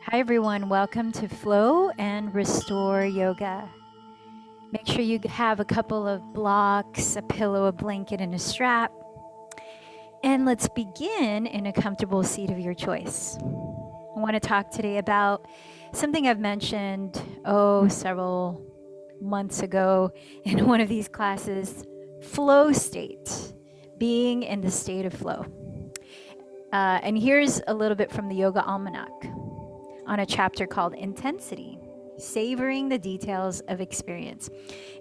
Hi, everyone. Welcome to Flow and Restore Yoga. Make sure you have a couple of blocks, a pillow, a blanket, and a strap. And let's begin in a comfortable seat of your choice. I want to talk today about something I've mentioned, several months ago in one of these classes, flow state, being in the state of flow. And here's a little bit from the Yoga Almanac on a chapter called Intensity, Savoring the Details of Experience.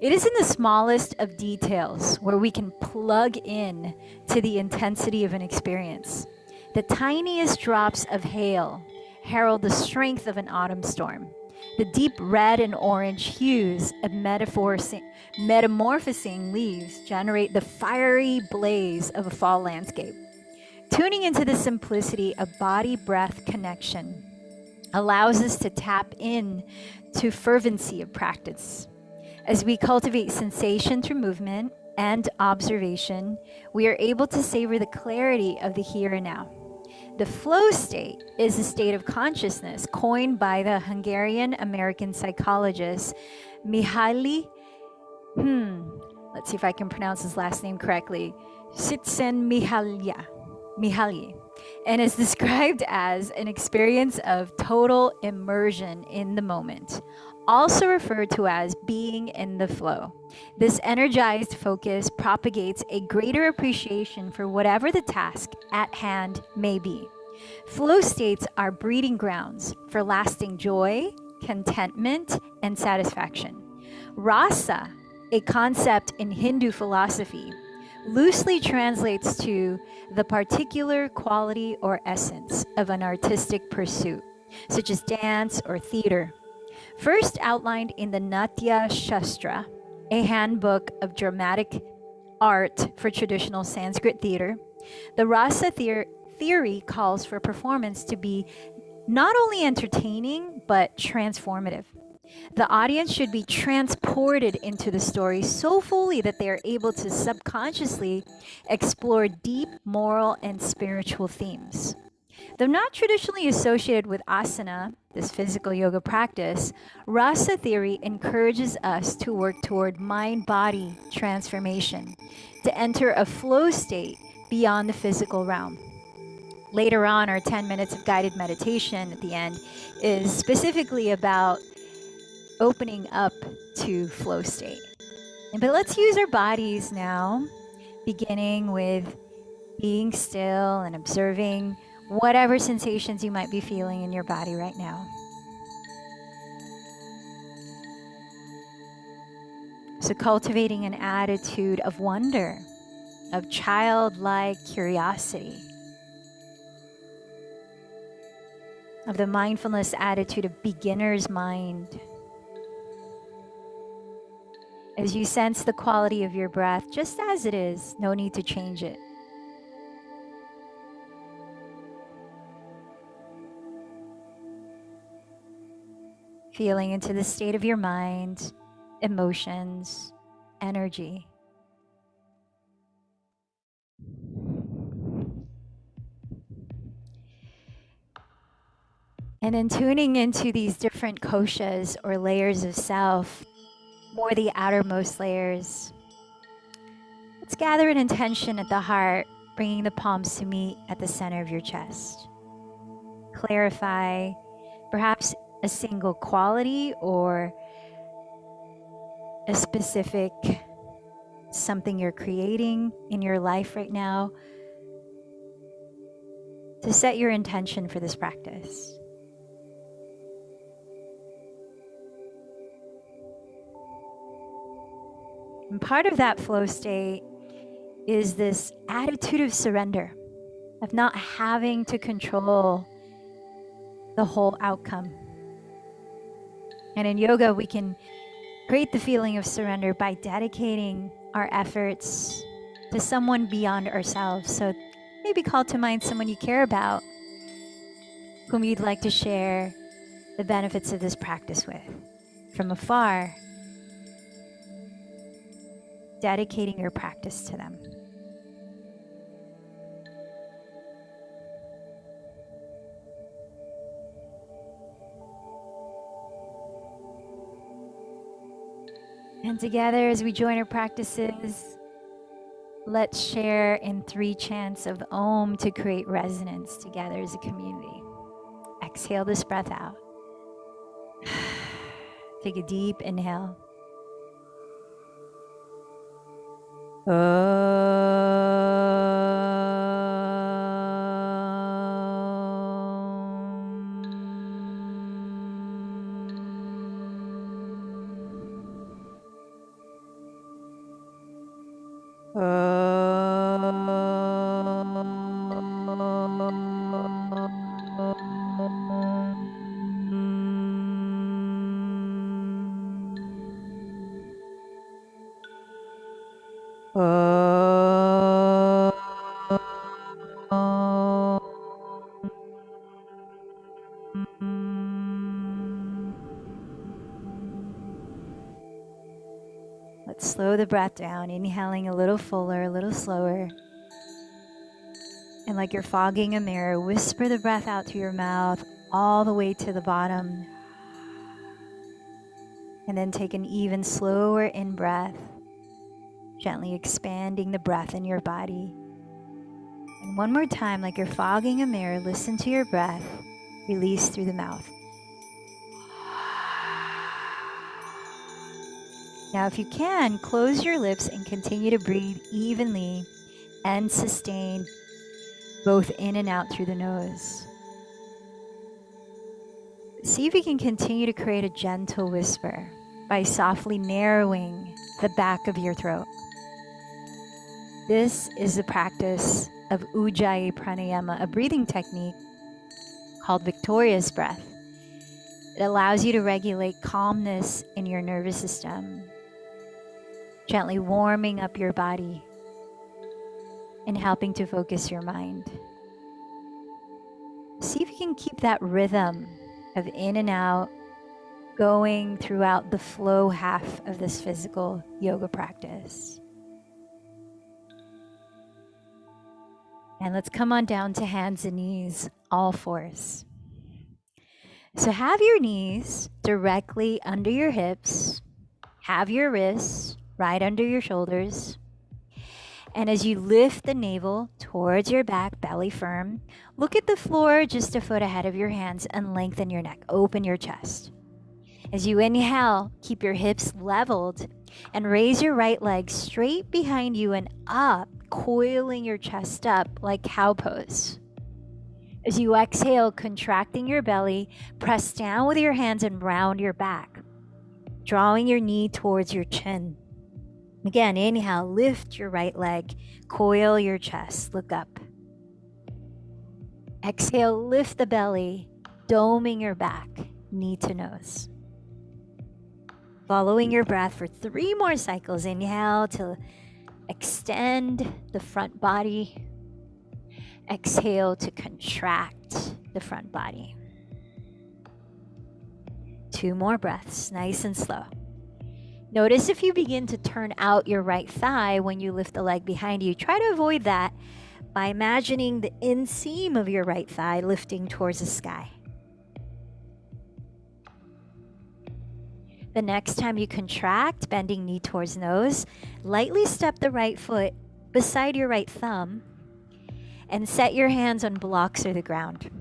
It is in the smallest of details where we can plug in to the intensity of an experience. The tiniest drops of hail herald the strength of an autumn storm. The deep red and orange hues of metamorphosing leaves generate the fiery blaze of a fall landscape. Tuning into the simplicity of body-breath connection allows us to tap in to fervency of practice. As we cultivate sensation through movement and observation, we are able to savor the clarity of the here and now. The flow state is a state of consciousness coined by the Hungarian-American psychologist Mihaly, let's see if I can pronounce his last name correctly, Mihaly, and is described as an experience of total immersion in the moment, also referred to as being in the flow. This energized focus propagates a greater appreciation for whatever the task at hand may be. Flow states are breeding grounds for lasting joy, contentment, and satisfaction. Rasa, a concept in Hindu philosophy, loosely translates to the particular quality or essence of an artistic pursuit, such as dance or theater. First outlined in the Natya Shastra, a handbook of dramatic art for traditional Sanskrit theater, the rasa theory calls for performance to be not only entertaining, but transformative. The audience should be transported into the story so fully that they are able to subconsciously explore deep moral and spiritual themes. Though not traditionally associated with asana, this physical yoga practice, rasa theory encourages us to work toward mind-body transformation, to enter a flow state beyond the physical realm. Later on, our 10 minutes of guided meditation at the end is specifically about opening up to flow state. But let's use our bodies now, beginning with being still and observing whatever sensations you might be feeling in your body right now. So cultivating an attitude of wonder, of childlike curiosity, of the mindfulness attitude of beginner's mind. As you sense the quality of your breath, just as it is, no need to change it. Feeling into the state of your mind, emotions, energy. And then tuning into these different koshas or layers of self, more the outermost layers. Let's gather an intention at the heart, bringing the palms to meet at the center of your chest. Clarify perhaps a single quality or a specific something you're creating in your life right now to set your intention for this practice. And part of that flow state is this attitude of surrender, of not having to control the whole outcome. And in yoga, we can create the feeling of surrender by dedicating our efforts to someone beyond ourselves. So maybe call to mind someone you care about, whom you'd like to share the benefits of this practice with. From afar, dedicating your practice to them. And together, as we join our practices, let's share in 3 chants of Om to create resonance together as a community. Exhale this breath out. Take a deep inhale. Let's slow the breath down, inhaling a little fuller, a little slower. And like you're fogging a mirror, whisper the breath out through your mouth all the way to the bottom. And then take an even slower in-breath, gently expanding the breath in your body. And one more time, like you're fogging a mirror, listen to your breath, release through the mouth. Now, if you can, close your lips and continue to breathe evenly and sustain both in and out through the nose. See if you can continue to create a gentle whisper by softly narrowing the back of your throat. This is the practice of Ujjayi Pranayama, a breathing technique called Victorious Breath. It allows you to regulate calmness in your nervous system, gently warming up your body and helping to focus your mind. See if you can keep that rhythm of in and out going throughout the flow half of this physical yoga practice. And let's come on down to hands and knees, all fours. So have your knees directly under your hips, have your wrists right under your shoulders. And as you lift the navel towards your back, belly firm, look at the floor just a foot ahead of your hands and lengthen your neck, open your chest. As you inhale, keep your hips leveled and raise your right leg straight behind you and up, coiling your chest up like cow pose. As you exhale, contracting your belly, press down with your hands and round your back, drawing your knee towards your chin. Again, inhale, lift your right leg, coil your chest, look up. Exhale, lift the belly, doming your back, knee to nose. Following your breath for 3 more cycles. Inhale to extend the front body. Exhale to contract the front body. 2 more breaths, nice and slow. Notice if you begin to turn out your right thigh when you lift the leg behind you. Try to avoid that by imagining the inseam of your right thigh lifting towards the sky. The next time you contract, bending knee towards nose, lightly step the right foot beside your right thumb and set your hands on blocks or the ground.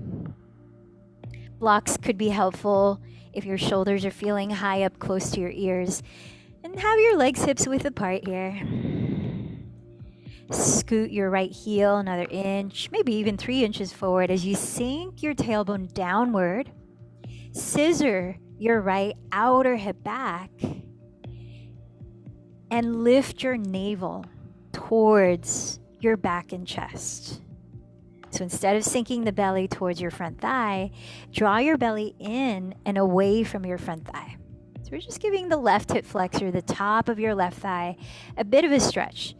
Blocks could be helpful if your shoulders are feeling high up close to your ears. And have your legs hips width apart here. Scoot your right heel another inch, maybe even 3 inches forward as you sink your tailbone downward. Scissor your right outer hip back and lift your navel towards your back and chest. So instead of sinking the belly towards your front thigh, draw your belly in and away from your front thigh. So we're just giving the left hip flexor, the top of your left thigh, a bit of a stretch.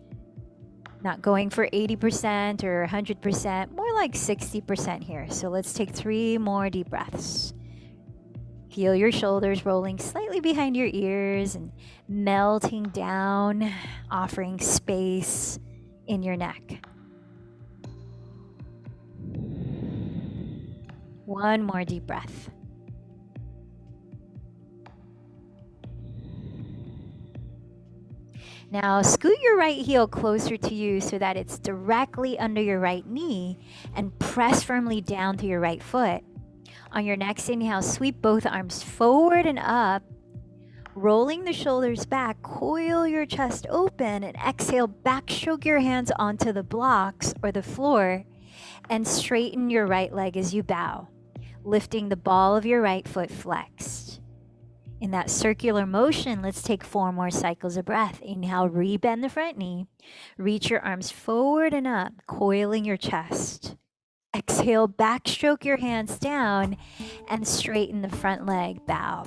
Not going for 80% or 100%, more like 60% here. So let's take 3 more deep breaths. Feel your shoulders rolling slightly behind your ears and melting down, offering space in your neck. 1 more deep breath. Now scoot your right heel closer to you so that it's directly under your right knee and press firmly down to your right foot. On your next inhale, sweep both arms forward and up, rolling the shoulders back, coil your chest open, and exhale, backstroke your hands onto the blocks or the floor and straighten your right leg as you bow, lifting the ball of your right foot flexed. In that circular motion, let's take 4 more cycles of breath. Inhale, rebend the front knee, reach your arms forward and up, coiling your chest. Exhale, backstroke your hands down and straighten the front leg, bow.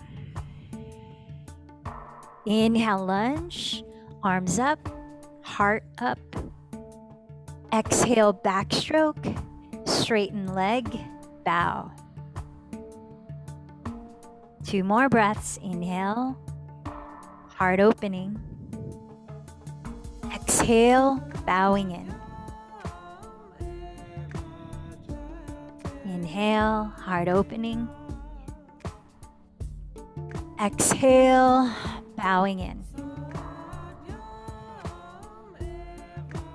Inhale, lunge, arms up, heart up. Exhale, backstroke, straighten leg, bow. 2 more breaths. Inhale, heart opening. Exhale, bowing in. Inhale, heart opening. Exhale, bowing in.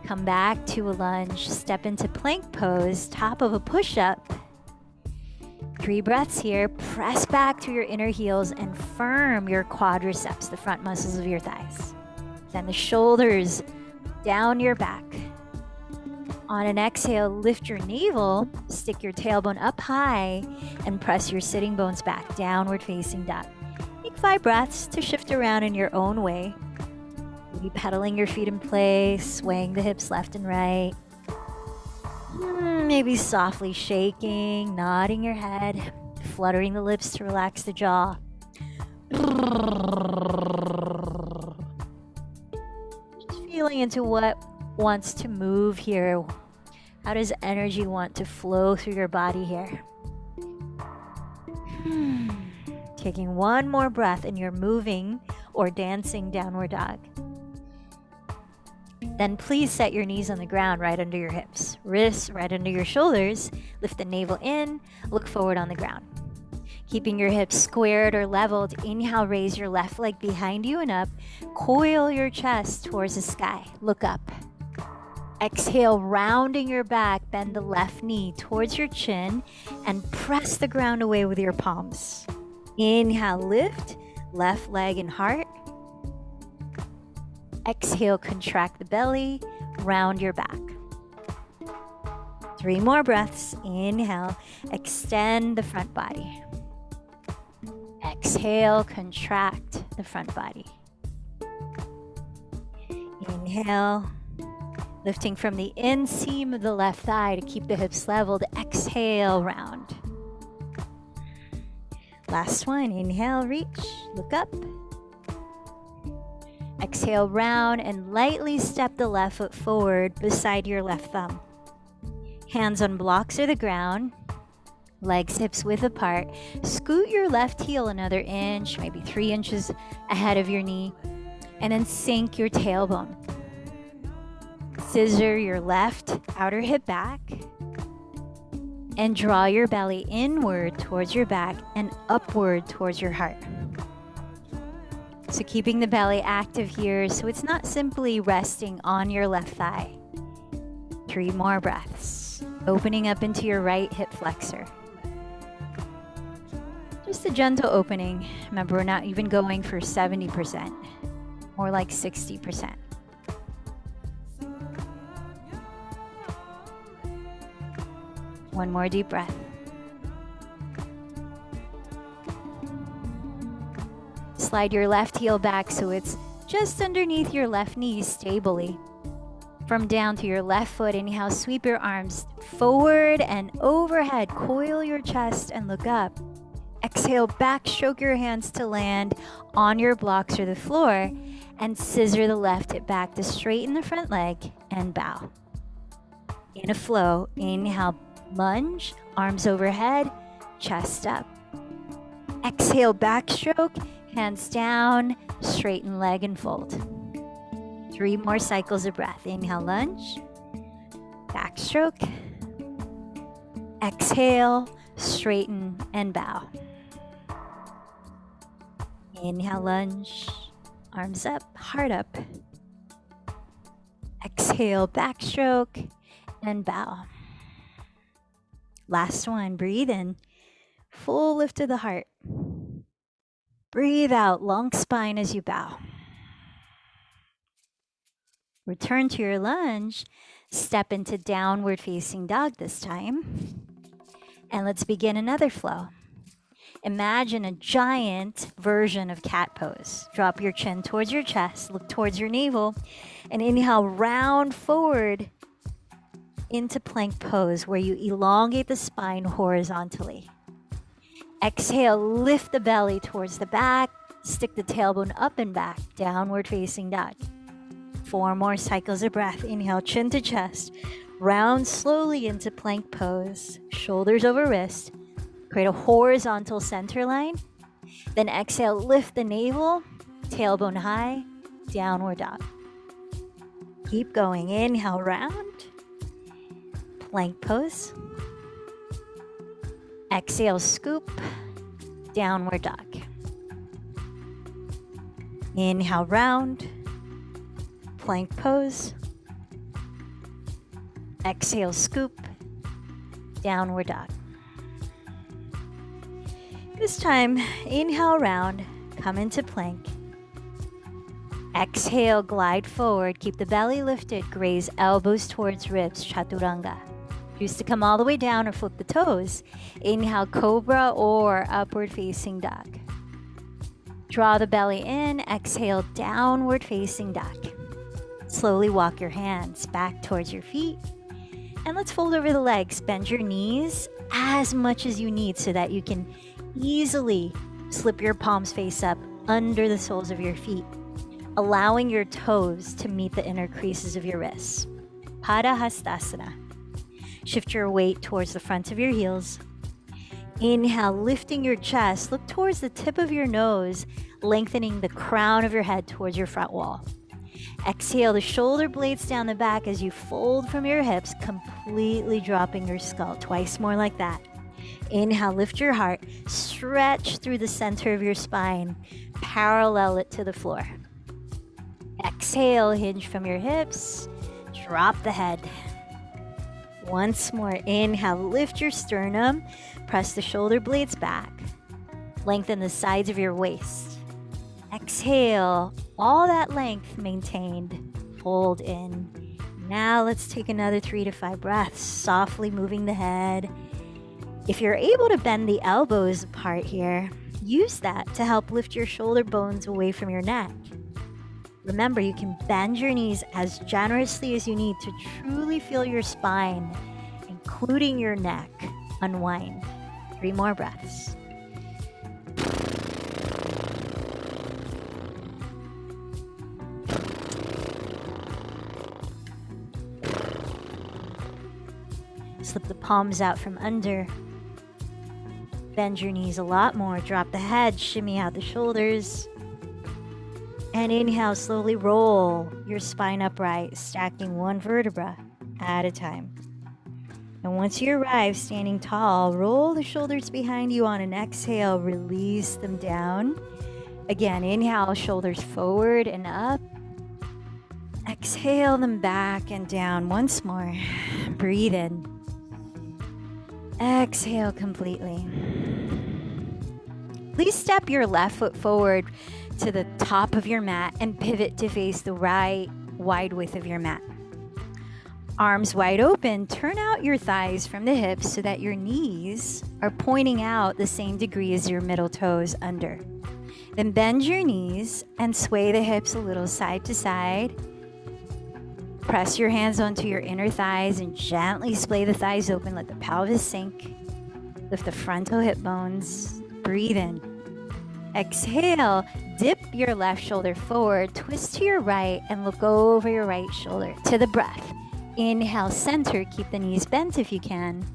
Come back to a lunge, step into plank pose, top of a push-up. 3 breaths here. Press back to your inner heels and firm your quadriceps, the front muscles of your thighs. Send the shoulders down your back. On an exhale, lift your navel, stick your tailbone up high, and press your sitting bones back, downward facing dog. Take 5 breaths to shift around in your own way. Maybe pedaling your feet in place, swaying the hips left and right. Maybe softly shaking, nodding your head, fluttering the lips to relax the jaw. Just feeling into what wants to move here. How does energy want to flow through your body here? Taking 1 more breath and you're moving or dancing downward dog. Then please set your knees on the ground right under your hips. Wrists right under your shoulders. Lift the navel in. Look forward on the ground. Keeping your hips squared or leveled. Inhale, raise your left leg behind you and up. Coil your chest towards the sky. Look up. Exhale, rounding your back. Bend the left knee towards your chin and press the ground away with your palms. Inhale, lift. Left leg and heart. Exhale, contract the belly, round your back. 3 more breaths. Inhale, extend the front body. Exhale, contract the front body. Inhale, lifting from the inseam of the left thigh to keep the hips leveled. Exhale, round. Last one. Inhale, reach, look up. Exhale, round, and lightly step the left foot forward beside your left thumb. Hands on blocks or the ground. Legs hips width apart. Scoot your left heel another inch, maybe 3 inches ahead of your knee. And then sink your tailbone. Scissor your left outer hip back. And draw your belly inward towards your back and upward towards your heart. So keeping the belly active here, so it's not simply resting on your left thigh. 3 more breaths. Opening up into your right hip flexor. Just a gentle opening. Remember, we're not even going for 70%. More like 60%. One more deep breath. Slide your left heel back so it's just underneath your left knee stably. From down to your left foot, inhale, sweep your arms forward and overhead. Coil your chest and look up. Exhale, backstroke your hands to land on your blocks or the floor and scissor the left hip back to straighten the front leg and bow. In a flow, inhale, lunge, arms overhead, chest up. Exhale, backstroke, hands down, straighten leg and fold. 3 more cycles of breath. Inhale, lunge, backstroke. Exhale, straighten and bow. Inhale, lunge, arms up, heart up. Exhale, backstroke and bow. Last one, breathe in, full lift of the heart. Breathe out, long spine as you bow. Return to your lunge, step into downward facing dog this time. And let's begin another flow. Imagine a giant version of cat pose. Drop your chin towards your chest, look towards your navel, and inhale, round forward into plank pose where you elongate the spine horizontally. Exhale, lift the belly towards the back, stick the tailbone up and back, downward facing dog. 4 more cycles of breath. Inhale, chin to chest, round slowly into plank pose, shoulders over wrist. Create a horizontal center line. Then exhale, lift the navel, tailbone high, downward dog. Keep going. Inhale, round, plank pose. Exhale, scoop, downward dog. Inhale, round, plank pose. Exhale, scoop, downward dog. This time, inhale, round, come into plank. Exhale, glide forward, keep the belly lifted, graze elbows towards ribs, chaturanga. Choose to come all the way down or flip the toes. Inhale, cobra or upward facing dog. Draw the belly in, exhale, downward facing dog. Slowly walk your hands back towards your feet. And let's fold over the legs, bend your knees as much as you need so that you can easily slip your palms face up under the soles of your feet, allowing your toes to meet the inner creases of your wrists. Padahastasana. Shift your weight towards the front of your heels. Inhale, lifting your chest, look towards the tip of your nose, lengthening the crown of your head towards your front wall. Exhale the shoulder blades down the back as you fold from your hips, completely dropping your skull. Twice more like that. Inhale, lift your heart, stretch through the center of your spine, parallel it to the floor. Exhale, hinge from your hips, drop the head. Once more, inhale, lift your sternum, press the shoulder blades back, lengthen the sides of your waist. Exhale, all that length maintained, fold in. Now let's take another 3 to 5 breaths, softly moving the head. If you're able to bend the elbows apart here, use that to help lift your shoulder bones away from your neck. Remember, you can bend your knees as generously as you need to truly feel your spine, including your neck, unwind. 3 more breaths. Slip the palms out from under. Bend your knees a lot more. Drop the head, shimmy out the shoulders. And inhale, slowly roll your spine upright, stacking 1 vertebra at a time. And once you arrive standing tall, roll the shoulders behind you on an exhale, release them down. Again, inhale, shoulders forward and up. Exhale them back and down once more. Breathe in. Exhale completely. Please step your left foot forward to the top of your mat and pivot to face the right wide width of your mat. Arms wide open, turn out your thighs from the hips so that your knees are pointing out the same degree as your middle toes under. Then bend your knees and sway the hips a little side to side. Press your hands onto your inner thighs and gently splay the thighs open. Let the pelvis sink. Lift the frontal hip bones. Breathe in. Exhale. Dip your left shoulder forward. Twist to your right and look over your right shoulder to the breath. Inhale, center. Keep the knees bent if you can.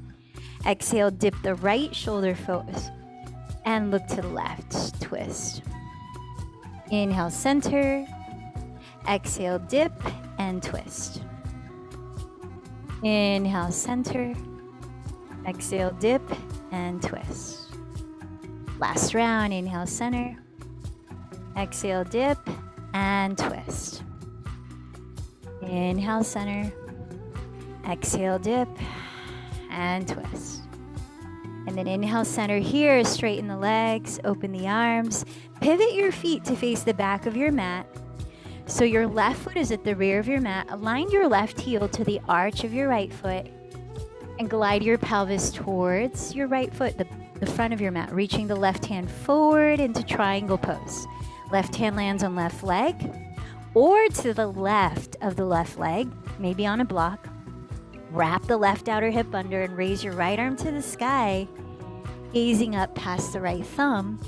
Exhale, dip the right shoulder forward and look to the left. Twist. Inhale, center. Exhale, dip and twist. Inhale, center. Exhale, dip and twist. Last round. Inhale, center. Exhale, dip and twist. Inhale, center. Exhale, dip and twist. And then inhale, center here. Straighten the legs, open the arms. Pivot your feet to face the back of your mat. So your left foot is at the rear of your mat. Align your left heel to the arch of your right foot and glide your pelvis towards your right foot, the front of your mat, reaching the left hand forward into triangle pose. Left hand lands on left leg or to the left of the left leg, maybe on a block. Wrap the left outer hip under and raise your right arm to the sky, gazing up past the right thumb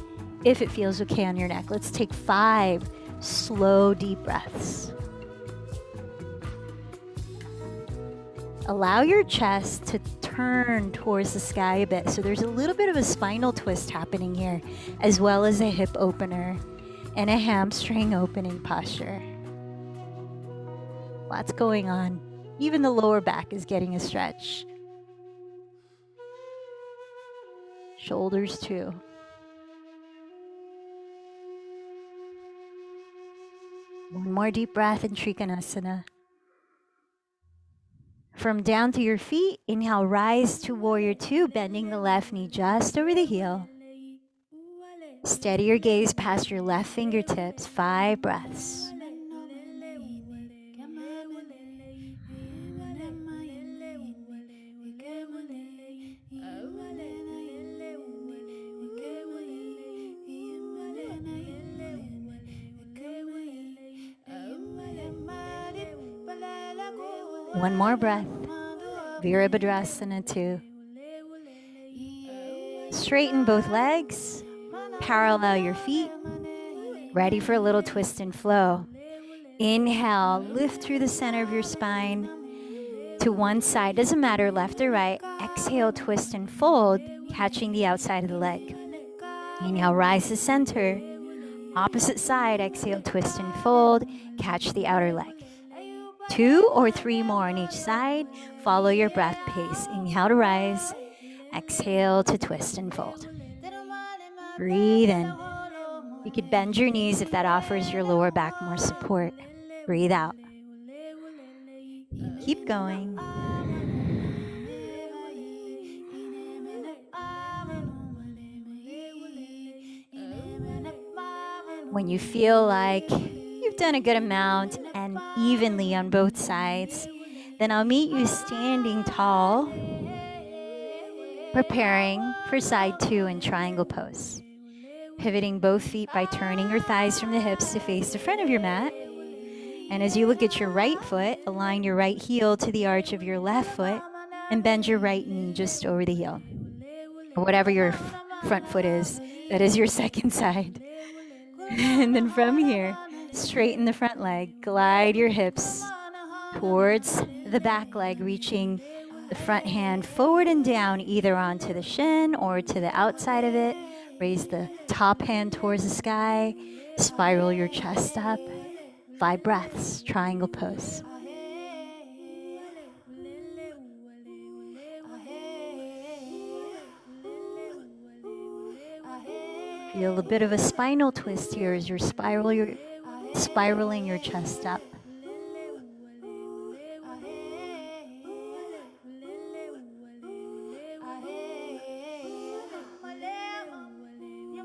if it feels okay on your neck. Let's take 5 slow, deep breaths. Allow your chest to turn towards the sky a bit. So there's a little bit of a spinal twist happening here, as well as a hip opener and a hamstring opening posture. Lots going on. Even the lower back is getting a stretch. Shoulders too. One more deep breath in Trikonasana. From down to your feet, inhale, rise to warrior 2, bending the left knee just over the heel. Steady your gaze past your left fingertips, 5 breaths. One more breath. Virabhadrasana 2. Straighten both legs. Parallel your feet. Ready for a little twist and flow. Inhale, lift through the center of your spine to one side. Doesn't matter, left or right. Exhale, twist and fold, catching the outside of the leg. Inhale, rise to center. Opposite side, exhale, twist and fold, catch the outer leg. 2 or 3 more on each side. Follow your breath pace. Inhale to rise. Exhale to twist and fold. Breathe in. You could bend your knees if that offers your lower back more support. Breathe out. Keep going. When you feel like you've done a good amount and evenly on both sides, then I'll meet you standing tall, preparing for side 2 in triangle pose. Pivoting both feet by turning your thighs from the hips to face the front of your mat. And as you look at your right foot, align your right heel to the arch of your left foot and bend your right knee just over the heel. Or whatever your front foot is, that is your second side. And then from here, straighten the front leg, glide your hips towards the back leg, reaching the front hand forward and down, either onto the shin or to the outside of it. Raise the top hand towards the sky, spiral your chest up. 5 breaths, triangle pose. Feel a bit of a spinal twist here as you're spiraling your chest up.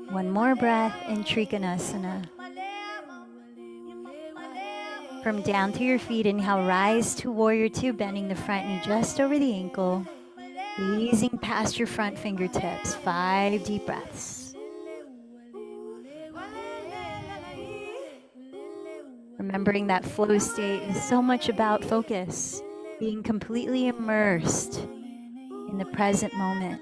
One more breath in Trikonasana. From down to your feet, inhale, rise to warrior 2, bending the front knee just over the ankle, easing past your front fingertips. 5 deep breaths. Remembering that flow state is so much about focus, being completely immersed in the present moment.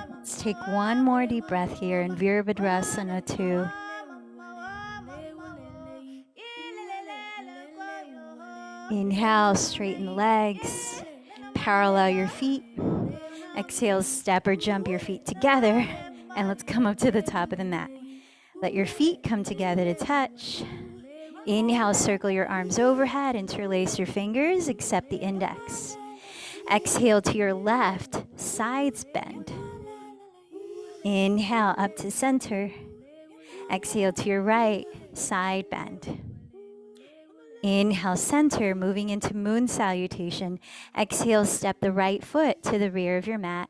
Let's take one more deep breath here in Virabhadrasana 2. Inhale, straighten the legs, parallel your feet. Exhale, step or jump your feet together, and let's come up to the top of the mat. Let your feet come together to touch. Inhale, circle your arms overhead, interlace your fingers, except the index. Exhale to your left, sides bend. Inhale up to center. Exhale to your right, side bend. Inhale, center, moving into moon salutation. Exhale, step the right foot to the rear of your mat.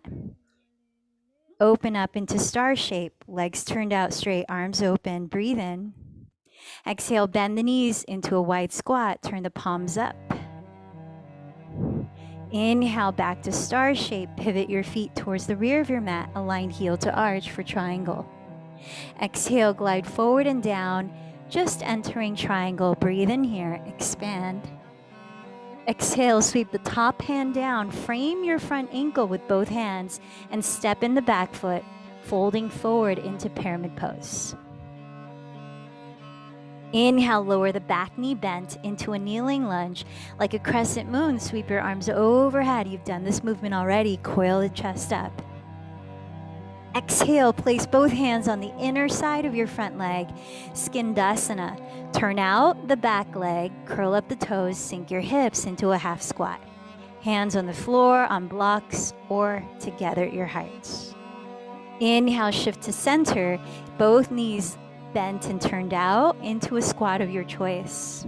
Open up into star shape, legs turned out straight, arms open. Breathe in. Exhale, bend the knees into a wide squat. Turn the palms up. Inhale, back to star shape. Pivot your feet towards the rear of your mat. Align heel to arch for triangle. Exhale, glide forward and down, just entering triangle. Breathe in here, expand. Exhale, sweep the top hand down. Frame your front ankle with both hands and step in the back foot, folding forward into pyramid pose. Inhale, lower the back knee bent into a kneeling lunge. Like a crescent moon, sweep your arms overhead. You've done this movement already. Coil the chest up. Exhale, place both hands on the inner side of your front leg, Skindasana. Turn out the back leg, curl up the toes, sink your hips into a half squat. Hands on the floor, on blocks, or together at your hearts. Inhale, shift to center, both knees bent and turned out into a squat of your choice.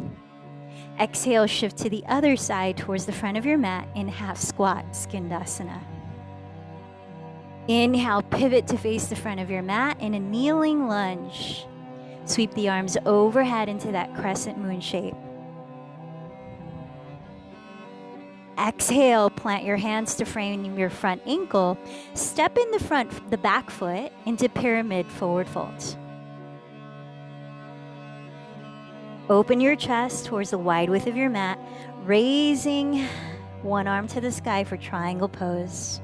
Exhale, shift to the other side towards the front of your mat in half squat, Skindasana. Inhale, pivot to face the front of your mat in a kneeling lunge. Sweep the arms overhead into that crescent moon shape. Exhale, plant your hands to frame your front ankle. Step in the back foot into pyramid forward fold. Open your chest towards the wide width of your mat, raising one arm to the sky for triangle pose.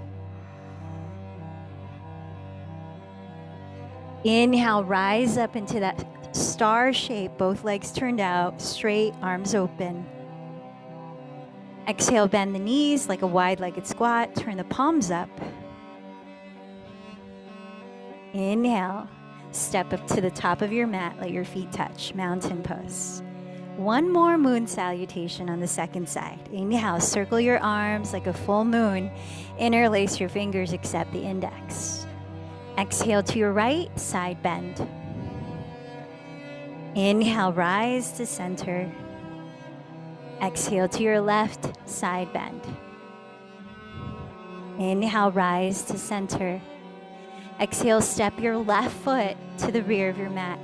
Inhale, rise up into that star shape, both legs turned out, straight, arms open. Exhale, bend the knees like a wide-legged squat, turn the palms up. Inhale, step up to the top of your mat, let your feet touch, mountain pose. One more moon salutation on the second side. Inhale, circle your arms like a full moon, interlace your fingers except the index. Exhale to your right, side bend. Inhale, rise to center. Exhale to your left, side bend. Inhale, rise to center. Exhale, step your left foot to the rear of your mat.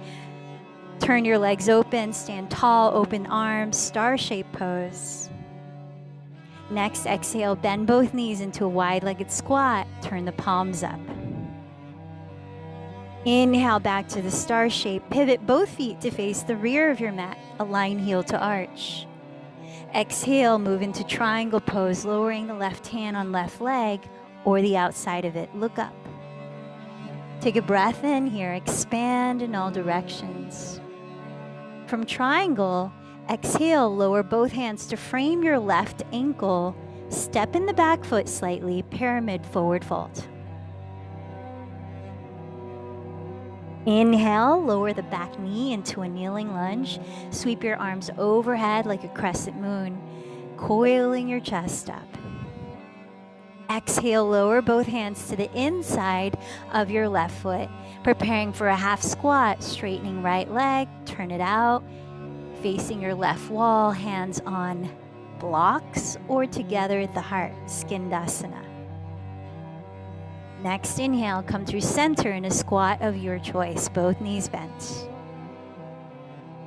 Turn your legs open, stand tall, open arms, star shape pose. Next, exhale, bend both knees into a wide-legged squat. Turn the palms up. Inhale, back to the star shape. Pivot both feet to face the rear of your mat. Align heel to arch. Exhale, move into triangle pose, lowering the left hand on left leg or the outside of it. Look up. Take a breath in here. Expand in all directions. From triangle, exhale, lower both hands to frame your left ankle. Step in the back foot slightly, pyramid forward fold. Inhale, lower the back knee into a kneeling lunge. Sweep your arms overhead like a crescent moon, coiling your chest up. Exhale, lower both hands to the inside of your left foot, preparing for a half squat, straightening right leg, turn it out, facing your left wall, hands on blocks or together at the heart, Skindasana. Next, inhale, come through center in a squat of your choice, both knees bent.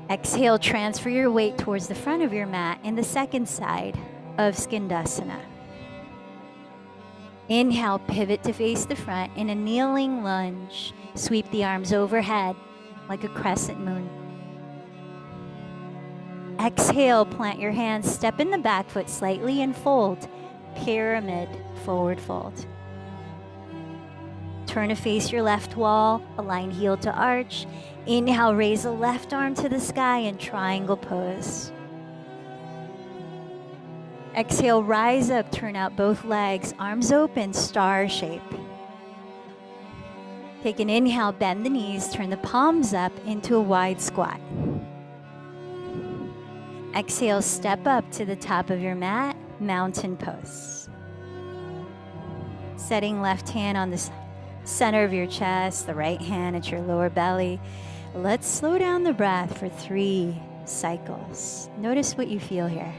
Exhale, transfer your weight towards the front of your mat in the second side of Skindasana. Inhale, pivot to face the front in a kneeling lunge. Sweep the arms overhead like a crescent moon. Exhale, plant your hands, step in the back foot slightly and fold, pyramid forward fold. Turn to face your left wall, align heel to arch. Inhale, raise the left arm to the sky in triangle pose. Exhale, rise up, turn out both legs, arms open, star shape. Take an inhale, bend the knees, turn the palms up into a wide squat. Exhale, step up to the top of your mat, mountain pose. Setting left hand on the center of your chest, the right hand at your lower belly. Let's slow down the breath for 3 cycles. Notice what you feel here.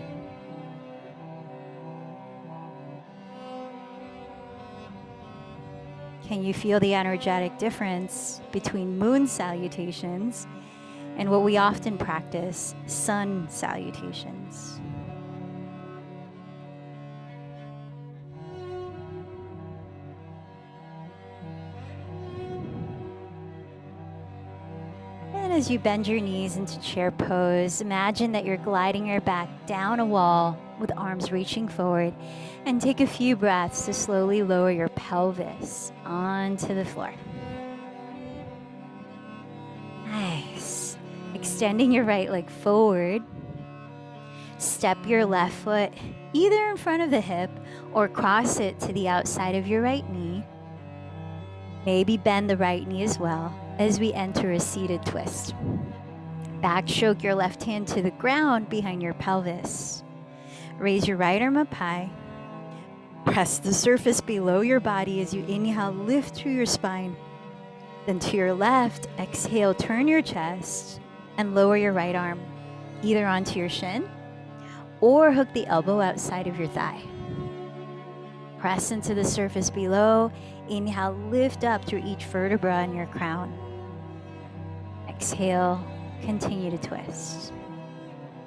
Can you feel the energetic difference between moon salutations and what we often practice, sun salutations? And as you bend your knees into chair pose, imagine that you're gliding your back down a wall with arms reaching forward, and take a few breaths to slowly lower your pelvis onto the floor. Nice. Extending your right leg forward. Step your left foot either in front of the hip or cross it to the outside of your right knee. Maybe bend the right knee as well as we enter a seated twist. Backstroke your left hand to the ground behind your pelvis. Raise your right arm up high. Press the surface below your body as you inhale, lift through your spine. Then to your left, exhale, turn your chest and lower your right arm, either onto your shin or hook the elbow outside of your thigh. Press into the surface below. Inhale, lift up through each vertebra in your crown. Exhale, continue to twist.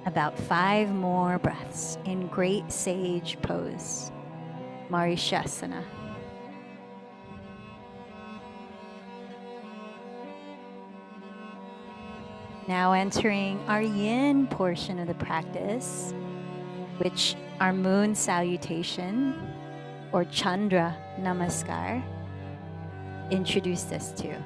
About 5 more breaths in great sage pose, Marishasana. Now entering our yin portion of the practice, which our moon salutation or Chandra Namaskar introduced us to.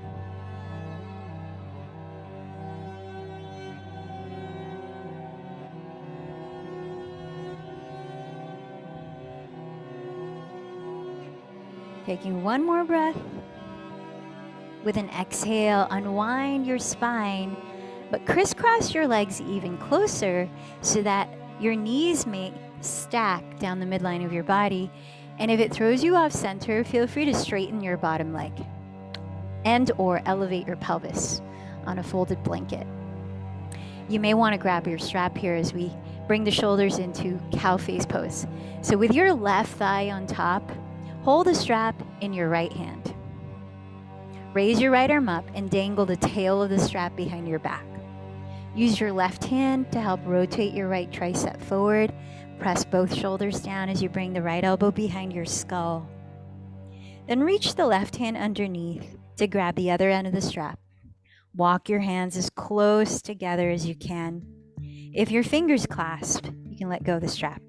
Taking one more breath. With an exhale, unwind your spine, but crisscross your legs even closer so that your knees may stack down the midline of your body. And if it throws you off center, feel free to straighten your bottom leg and or elevate your pelvis on a folded blanket. You may want to grab your strap here as we bring the shoulders into cow face pose. So with your left thigh on top, hold the strap in your right hand. Raise your right arm up and dangle the tail of the strap behind your back. Use your left hand to help rotate your right tricep forward. Press both shoulders down as you bring the right elbow behind your skull. Then reach the left hand underneath to grab the other end of the strap. Walk your hands as close together as you can. If your fingers clasp, you can let go of the strap.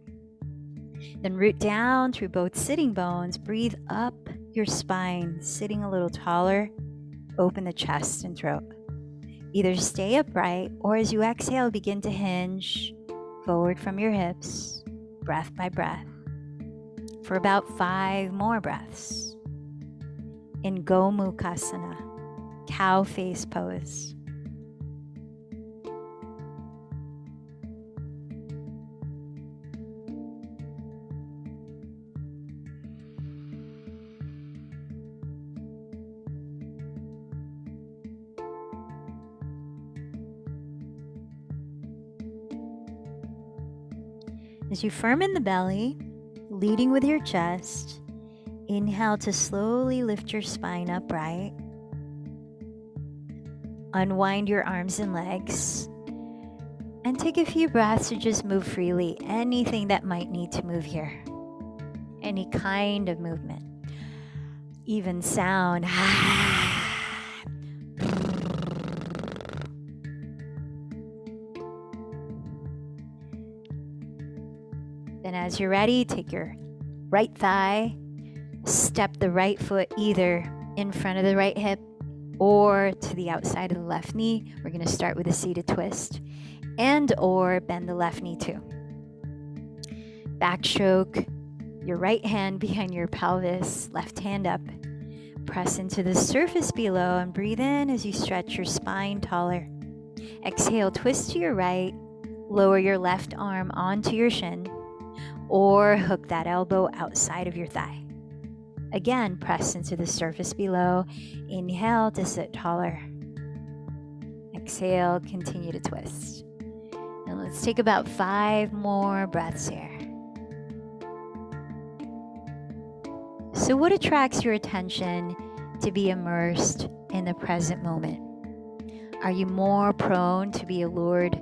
Then root down through both sitting bones. Breathe up your spine, sitting a little taller. Open the chest and throat. Either stay upright or as you exhale, begin to hinge forward from your hips, breath by breath, for about 5 more breaths in Gomukhasana, cow face pose. As you firmen the belly, leading with your chest, inhale to slowly lift your spine upright. Unwind your arms and legs. And take a few breaths to just move freely. Anything that might need to move here. Any kind of movement. Even sound. Then as you're ready, take your right thigh, step the right foot either in front of the right hip or to the outside of the left knee. We're going to start with a seated twist and or bend the left knee too. Backstroke your right hand behind your pelvis, left hand up. Press into the surface below and breathe in as you stretch your spine taller. Exhale, twist to your right, lower your left arm onto your shin, or hook that elbow outside of your thigh. Again, press into the surface below. Inhale to sit taller. Exhale, continue to twist. And let's take about 5 more breaths here. So what attracts your attention to be immersed in the present moment? Are you more prone to be allured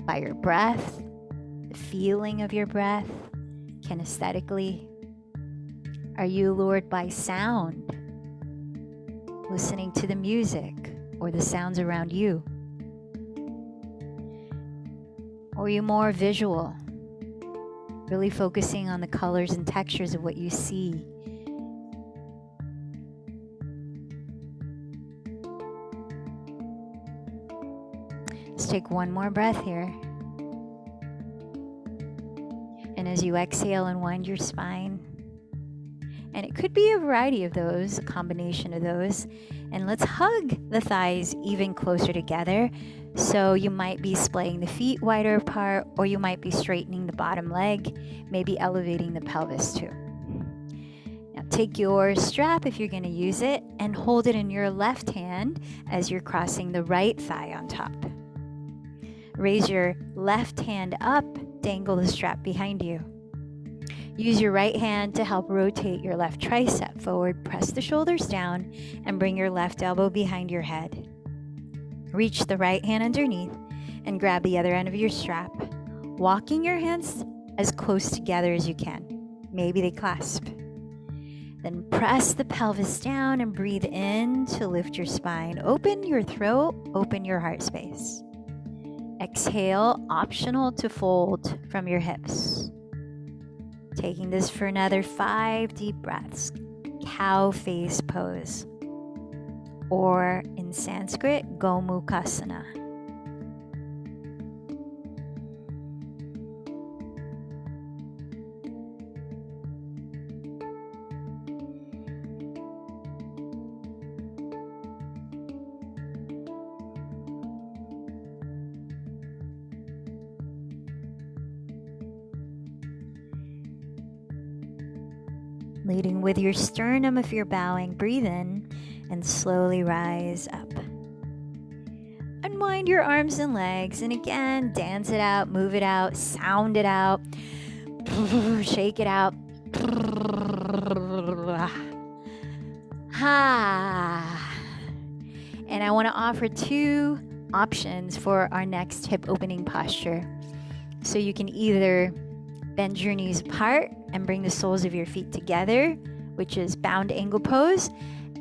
by your breath, the feeling of your breath, kinesthetically? Are you allured by sound, listening to the music or the sounds around you? Or are you more visual, really focusing on the colors and textures of what you see? Let's take one more breath here. And as you exhale, unwind your spine. And it could be a variety of those, a combination of those. And let's hug the thighs even closer together. So you might be splaying the feet wider apart, or you might be straightening the bottom leg, maybe elevating the pelvis too. Now take your strap, if you're going to use it, and hold it in your left hand as you're crossing the right thigh on top. Raise your left hand up, dangle the strap behind you. Use your right hand to help rotate your left tricep forward. Press the shoulders down and bring your left elbow behind your head. Reach the right hand underneath and grab the other end of your strap, walking your hands as close together as you can. Maybe they clasp. Then press the pelvis down and breathe in to lift your spine. Open your throat, open your heart space. Exhale, optional to fold from your hips. Taking this for another 5 deep breaths. Cow face pose, or in Sanskrit, Gomukhasana. Leading with your sternum if you're bowing, breathe in and slowly rise up. Unwind your arms and legs, and again, dance it out, move it out, sound it out, shake it out. And I want to offer 2 options for our next hip opening posture. So you can either bend your knees apart and bring the soles of your feet together, which is bound angle pose,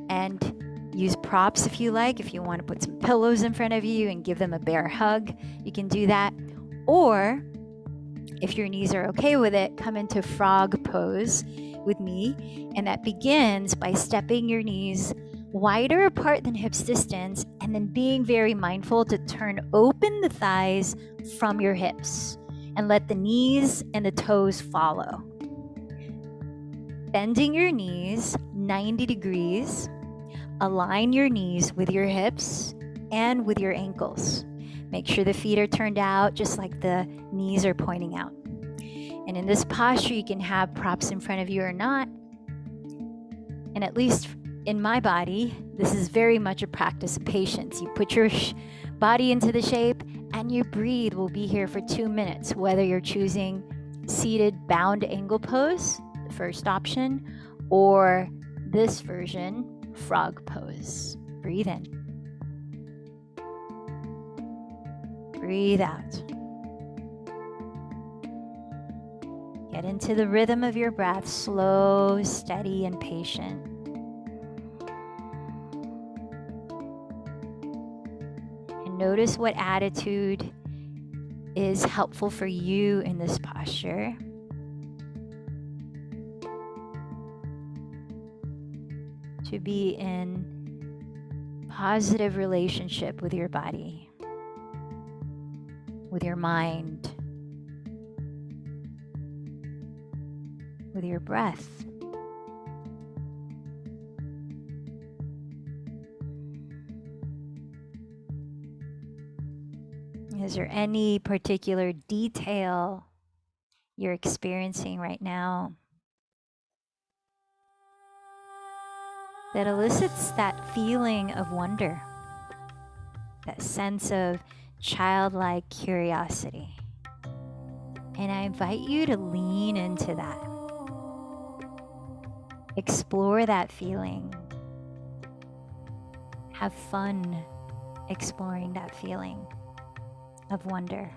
and use props if you like. If you want to put some pillows in front of you and give them a bear hug, you can do that. Or if your knees are okay with it, come into frog pose with me, and that begins by stepping your knees wider apart than hips distance, and then being very mindful to turn open the thighs from your hips and let the knees and the toes follow. Bending your knees 90 degrees, align your knees with your hips and with your ankles. Make sure the feet are turned out just like the knees are pointing out. And in this posture, you can have props in front of you or not. And at least in my body, this is very much a practice of patience. You put your body into the shape and you breathe. We'll be here for 2 minutes, whether you're choosing seated bound angle pose, the first option, or this version, frog pose. Breathe in. Breathe out. Get into the rhythm of your breath, slow, steady, and patient. And notice what attitude is helpful for you in this posture. To be in positive relationship with your body, with your mind, with your breath. Is there any particular detail you're experiencing right now? that elicits that feeling of wonder, that sense of childlike curiosity. And I invite you to lean into that. Explore that feeling. Have fun exploring that feeling of wonder.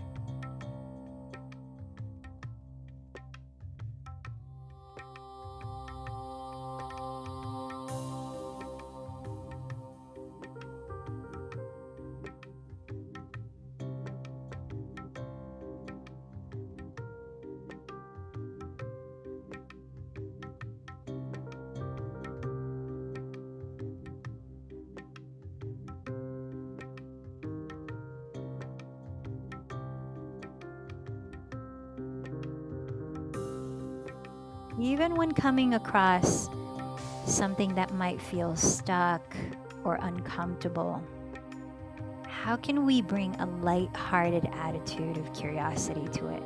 Even when coming across something that might feel stuck or uncomfortable, how can we bring a light-hearted attitude of curiosity to it?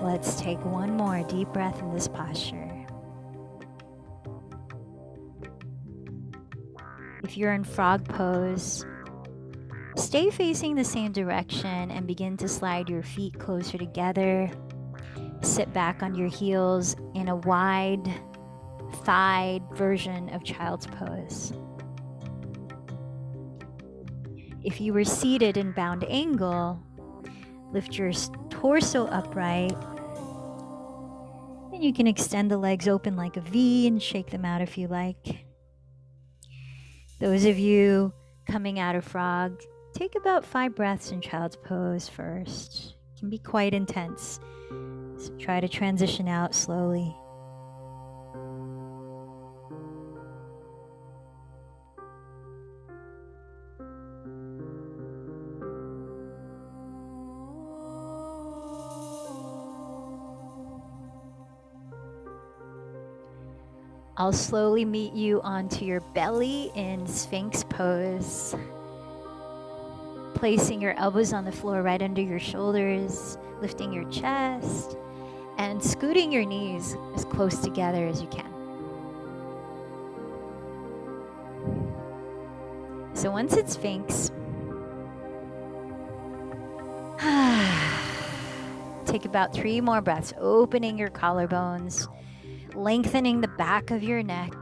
Let's take one more deep breath in this posture. If you're in frog pose, stay facing the same direction and begin to slide your feet closer together. Sit back on your heels in a wide thighed version of child's pose. If you were seated in bound angle, lift your torso upright. And you can extend the legs open like a V and shake them out if you like. Those of you coming out of frog, take about 5 breaths in child's pose first. It can be quite intense, so try to transition out slowly. I'll slowly meet you onto your belly in Sphinx pose. Placing your elbows on the floor right under your shoulders, lifting your chest, and scooting your knees as close together as you can. So once it's Sphinx, take about 3 more breaths, opening your collarbones, lengthening the back of your neck,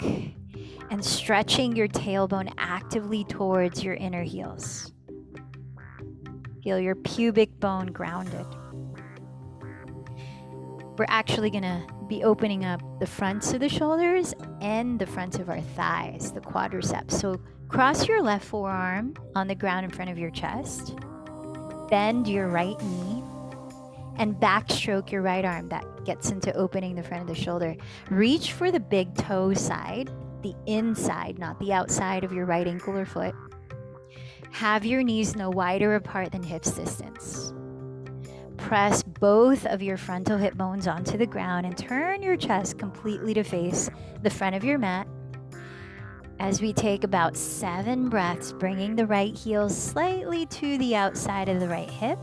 and stretching your tailbone actively towards your inner heels. Feel your pubic bone grounded. We're actually gonna be opening up the fronts of the shoulders and the fronts of our thighs, the quadriceps. So cross your left forearm on the ground in front of your chest, bend your right knee, and backstroke your right arm. That gets into opening the front of the shoulder. Reach for the big toe side, the inside, not the outside of your right ankle or foot. Have your knees no wider apart than hips distance. Press both of your frontal hip bones onto the ground and turn your chest completely to face the front of your mat. As we take about 7 breaths, bringing the right heel slightly to the outside of the right hip.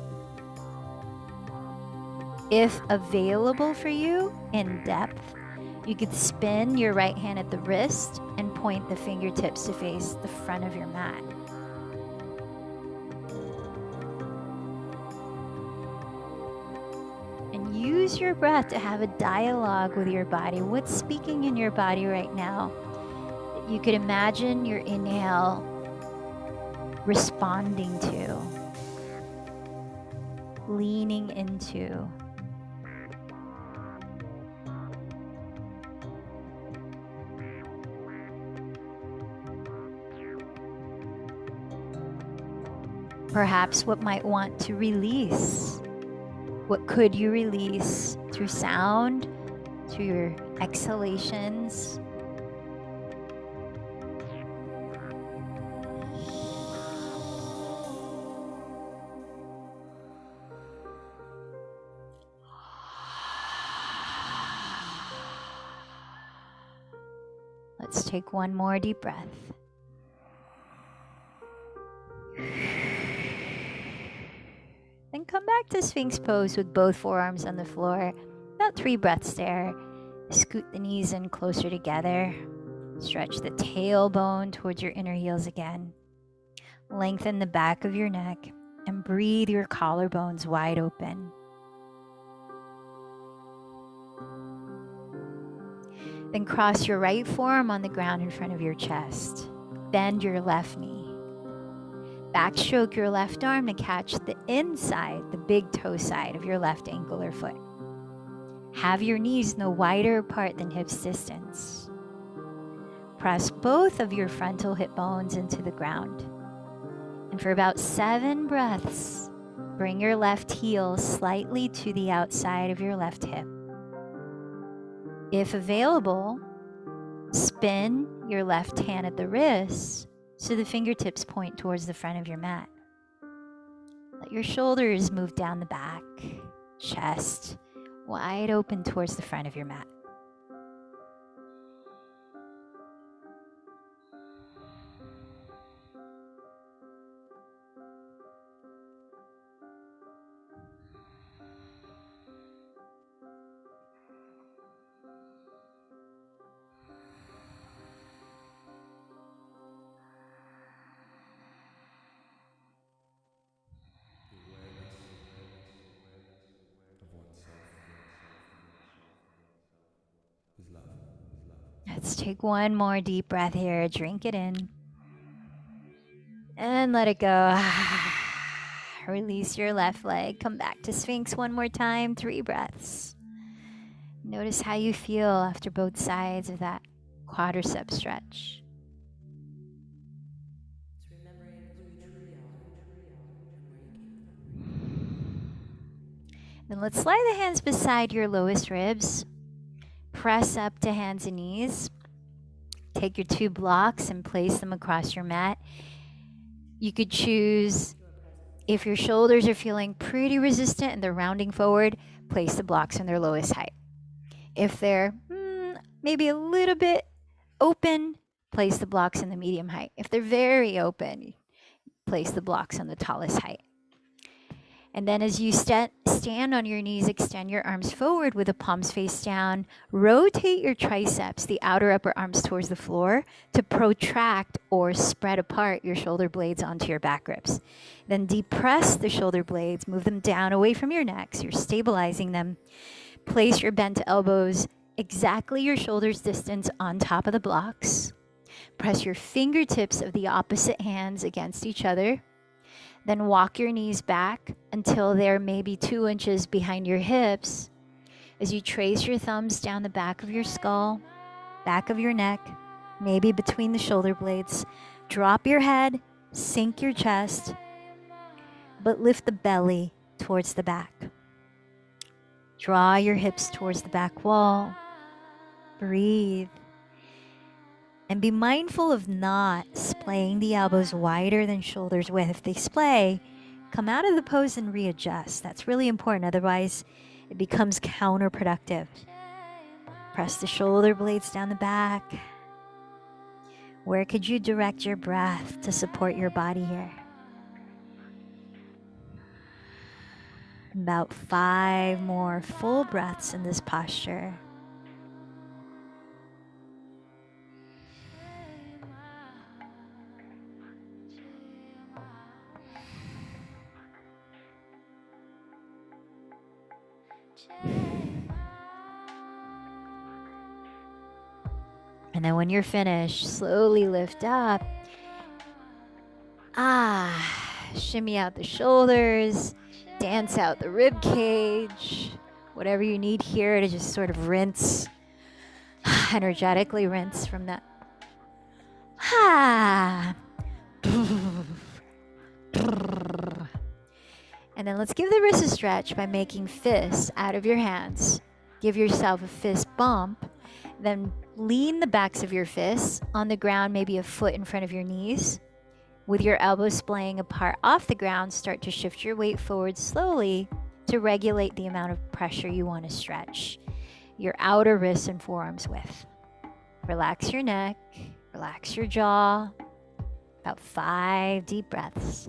If available for you, in depth, you could spin your right hand at the wrist and point the fingertips to face the front of your mat. And use your breath to have a dialogue with your body. What's speaking in your body right now? You could imagine your inhale responding to, leaning into. Perhaps what might want to release. What could you release through sound, through your exhalations? Let's take one more deep breath. Then come back to Sphinx pose with both forearms on the floor. About 3 breaths there. Scoot the knees in closer together. Stretch the tailbone towards your inner heels again. Lengthen the back of your neck and breathe your collarbones wide open. Then cross your right forearm on the ground in front of your chest. Bend your left knee. Backstroke your left arm to catch the inside, the big toe side of your left ankle or foot. Have your knees no wider apart than hips distance. Press both of your frontal hip bones into the ground. And for about 7 breaths, bring your left heel slightly to the outside of your left hip. If available, spin your left hand at the wrist so the fingertips point towards the front of your mat. Let your shoulders move down the back, chest wide open towards the front of your mat. Let's take one more deep breath here. Drink it in. And let it go. Release your left leg. Come back to Sphinx one more time. 3 breaths. Notice how you feel after both sides of that quadricep stretch. It's remembering who you truly are and where you came from. Then let's slide the hands beside your lowest ribs. Press up to hands and knees. Take your 2 blocks and place them across your mat. You could choose, if your shoulders are feeling pretty resistant and they're rounding forward, place the blocks in their lowest height. If they're maybe a little bit open, place the blocks in the medium height. If they're very open, place the blocks on the tallest height. And then as you stand on your knees, extend your arms forward with the palms face down. Rotate your triceps, the outer upper arms towards the floor, to protract or spread apart your shoulder blades onto your back ribs. Then depress the shoulder blades, move them down away from your neck so you're stabilizing them. Place your bent elbows exactly your shoulders distance on top of the blocks. Press your fingertips of the opposite hands against each other. Then walk your knees back until they're maybe 2 inches behind your hips. As you trace your thumbs down the back of your skull, back of your neck, maybe between the shoulder blades, drop your head, sink your chest, but lift the belly towards the back. Draw your hips towards the back wall. Breathe. And be mindful of not splaying the elbows wider than shoulders width. If they splay, come out of the pose and readjust. That's really important. Otherwise, it becomes counterproductive. Press the shoulder blades down the back. Where could you direct your breath to support your body here? About 5 more full breaths in this posture. And then when you're finished, slowly lift up. Shimmy out the shoulders, dance out the rib cage, whatever you need here to just sort of rinse, energetically rinse from that. And then let's give the wrist a stretch by making fists out of your hands. Give yourself a fist bump. Then lean the backs of your fists on the ground, maybe a foot in front of your knees. With your elbows splaying apart off the ground, start to shift your weight forward slowly to regulate the amount of pressure you want to stretch your outer wrists and forearms with. Relax your neck, relax your jaw. About 5 deep breaths.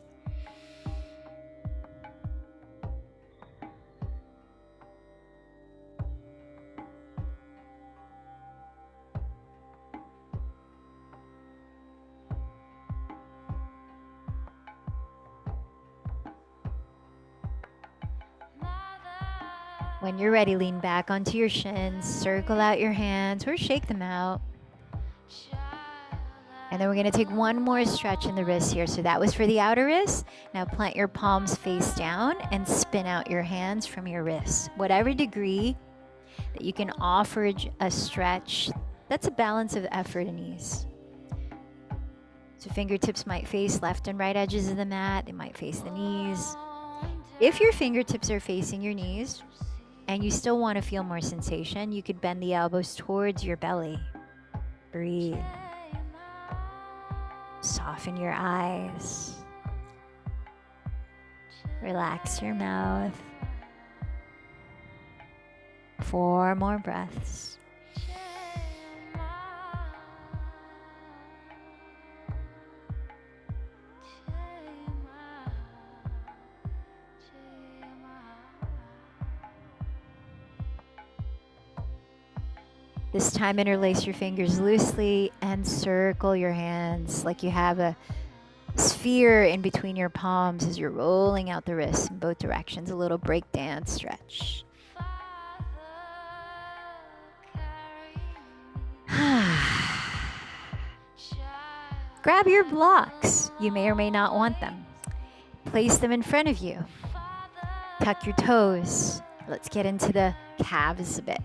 When you're ready, lean back onto your shins, circle out your hands or shake them out. And then we're gonna take one more stretch in the wrists here. So that was for the outer wrists. Now plant your palms face down and spin out your hands from your wrists. Whatever degree that you can offer a stretch, that's a balance of effort and ease. So fingertips might face left and right edges of the mat. They might face the knees. If your fingertips are facing your knees and you still want to feel more sensation, you could bend the elbows towards your belly. Breathe. Soften your eyes. Relax your mouth. 4 more breaths. This time, interlace your fingers loosely and circle your hands like you have a sphere in between your palms as you're rolling out the wrists in both directions. A little break dance stretch. Grab your blocks. You may or may not want them. Place them in front of you. Tuck your toes. Let's get into the calves a bit.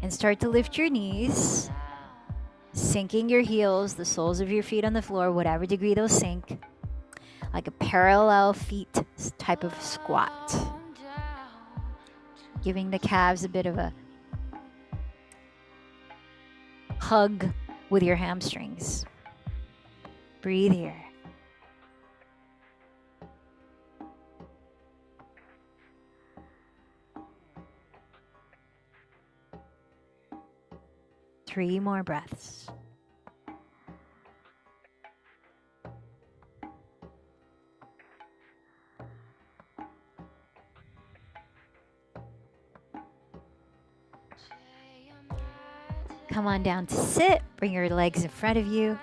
And start to lift your knees, sinking your heels, the soles of your feet on the floor, whatever degree they'll sink, like a parallel feet type of squat. Giving the calves a bit of a hug with your hamstrings. Breathe here. Three more breaths. Come on down to sit. Bring your legs in front of you.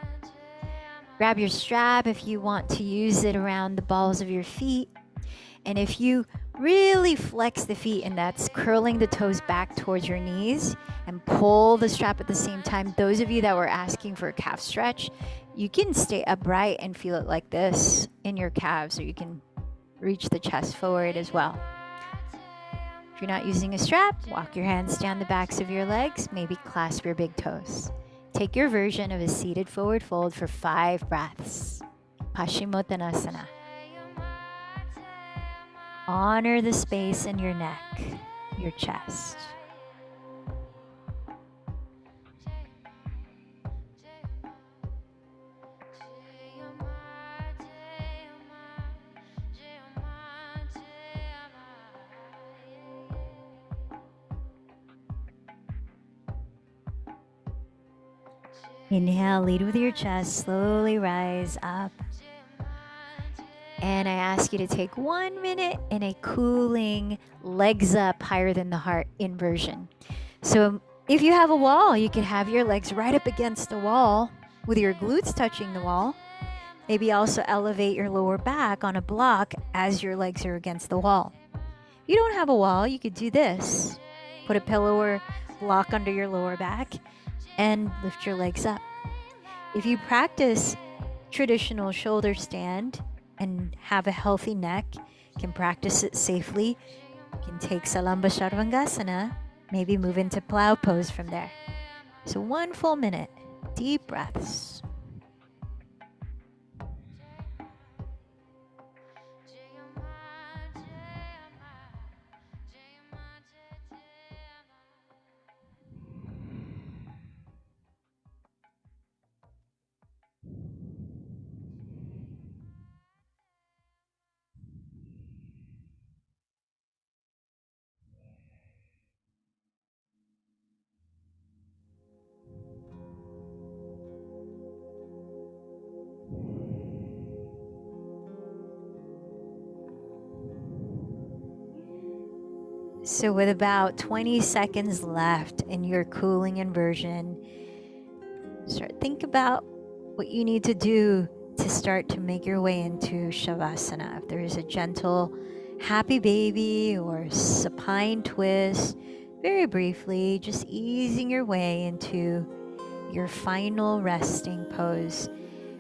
Grab your strap if you want to use it around the balls of your feet. And if you really flex the feet, and that's curling the toes back towards your knees and pull the strap at the same time, those of you that were asking for a calf stretch, you can stay upright and feel it like this in your calves, or you can reach the chest forward as well. If you're not using a strap, walk your hands down the backs of your legs, maybe clasp your big toes. Take your version of a seated forward fold for 5 breaths. Paschimottanasana. Honor the space in your neck, your chest. Inhale, lead with your chest, slowly rise up. And I ask you to take 1 minute in a cooling, legs up higher than the heart inversion. So if you have a wall, you can have your legs right up against the wall with your glutes touching the wall. Maybe also elevate your lower back on a block as your legs are against the wall. If you don't have a wall, you could do this. Put a pillow or block under your lower back and lift your legs up. If you practice traditional shoulder stand and have a healthy neck, can practice it safely, you can take Salamba Sharvangasana, maybe move into plow pose from there. So 1 full minute, deep breaths. So, with about 20 seconds left in your cooling inversion, think about what you need to do to start to make your way into Shavasana. If there is a gentle happy baby or supine twist, very briefly, just easing your way into your final resting pose,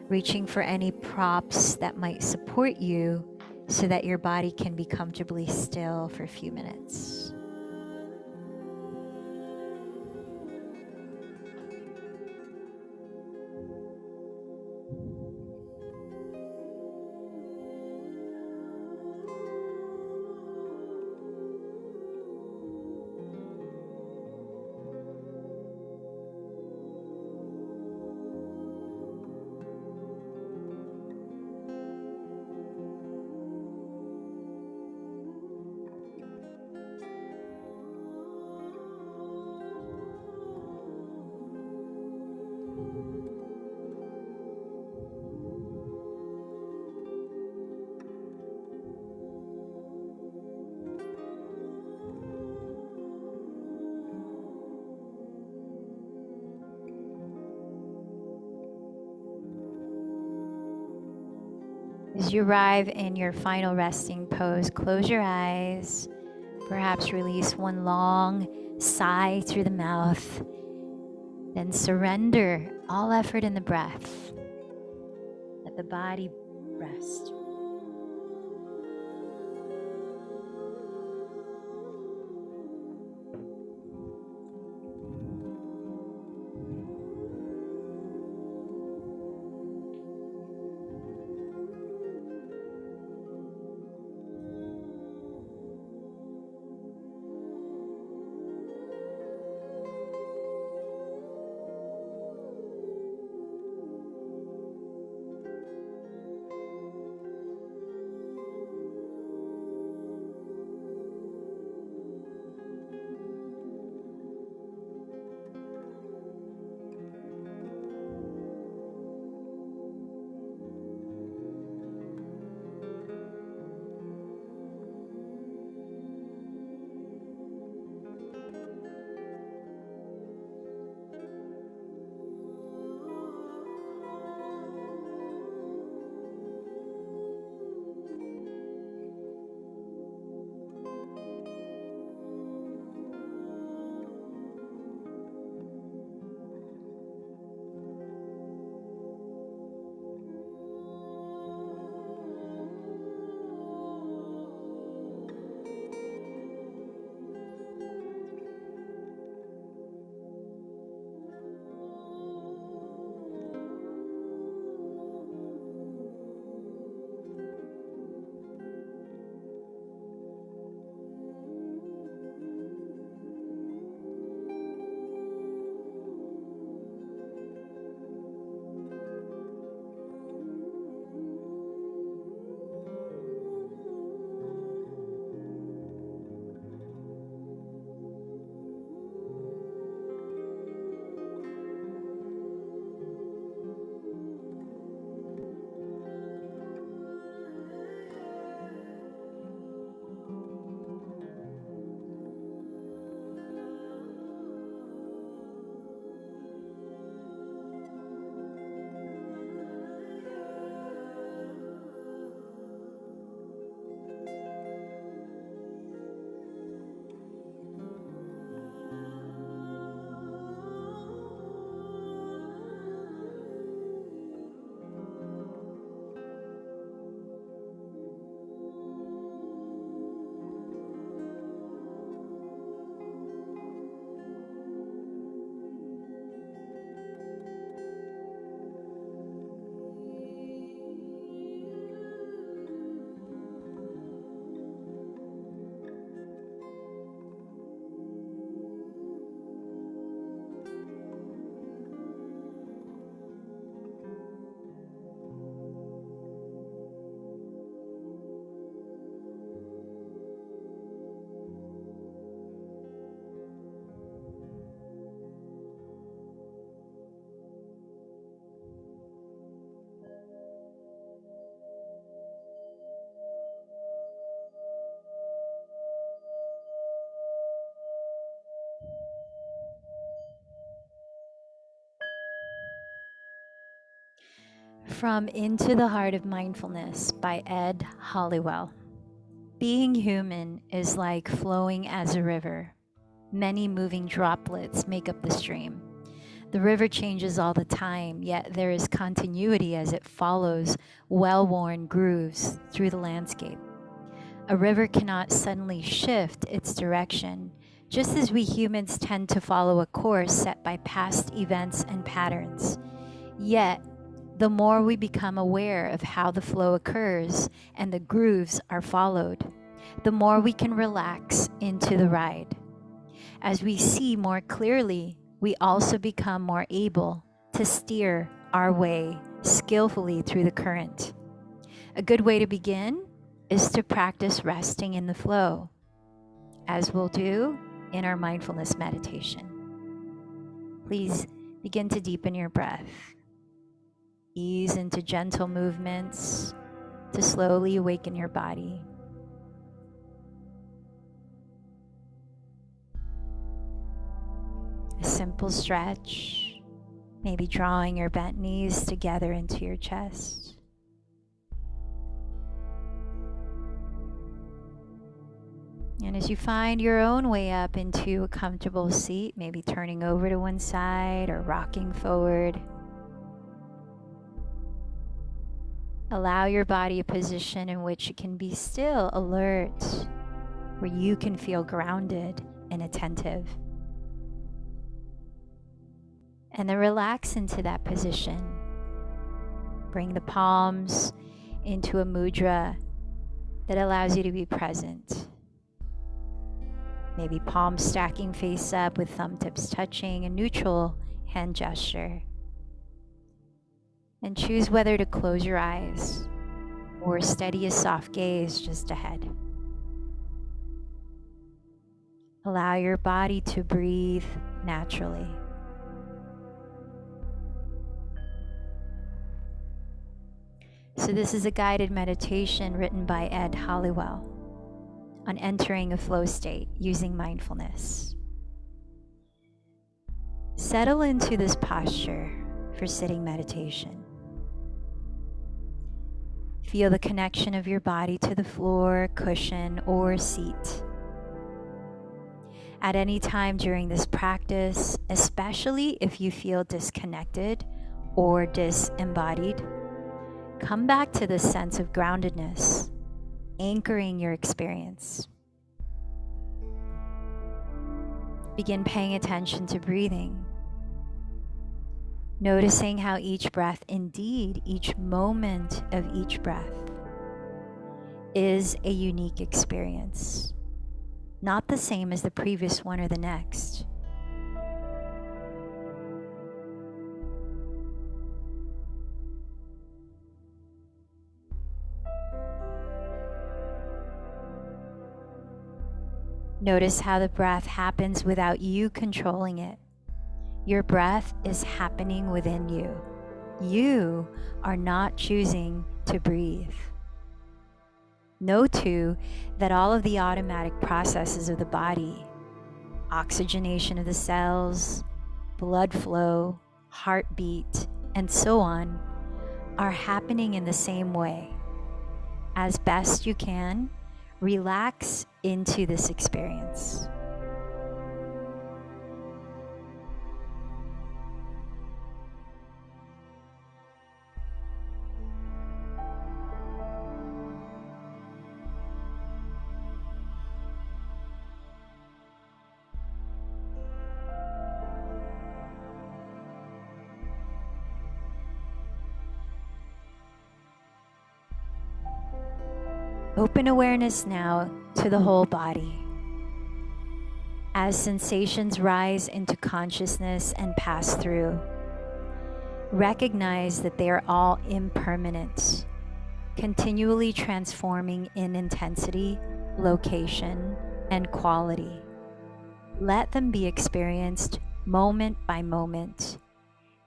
reaching for any props that might support you so that your body can be comfortably still for a few minutes. As you arrive in your final resting pose, close your eyes, perhaps release one long sigh through the mouth, then surrender all effort in the breath. Let the body rest. From Into the Heart of Mindfulness by Ed Halliwell. Being human is like flowing as a river. Many moving droplets make up the stream. The river changes all the time, yet there is continuity as it follows well-worn grooves through the landscape. A river cannot suddenly shift its direction, just as we humans tend to follow a course set by past events and patterns. Yet, the more we become aware of how the flow occurs and the grooves are followed, the more we can relax into the ride. As we see more clearly, we also become more able to steer our way skillfully through the current. A good way to begin is to practice resting in the flow, as we'll do in our mindfulness meditation. Please begin to deepen your breath. Ease into gentle movements to slowly awaken your body. A simple stretch, maybe drawing your bent knees together into your chest. And as you find your own way up into a comfortable seat, maybe turning over to one side or rocking forward, allow your body a position in which it can be still alert, where you can feel grounded and attentive. And then relax into that position. Bring the palms into a mudra that allows you to be present. Maybe palms stacking face up with thumb tips touching, a neutral hand gesture. And choose whether to close your eyes or steady a soft gaze just ahead. Allow your body to breathe naturally. So this is a guided meditation written by Ed Halliwell on entering a flow state using mindfulness. Settle into this posture for sitting meditation. Feel the connection of your body to the floor, cushion, or seat. At any time during this practice, especially if you feel disconnected or disembodied, come back to this sense of groundedness, anchoring your experience. Begin paying attention to breathing, noticing how each breath, indeed each moment of each breath, is a unique experience, not the same as the previous one or the next. Notice how the breath happens without you controlling it. Your breath is happening within you. You are not choosing to breathe. Know too that all of the automatic processes of the body, oxygenation of the cells, blood flow, heartbeat, and so on, are happening in the same way. As best you can, relax into this experience. Open awareness now to the whole body. As sensations rise into consciousness and pass through, recognize that they are all impermanent, continually transforming in intensity, location, and quality. Let them be experienced moment by moment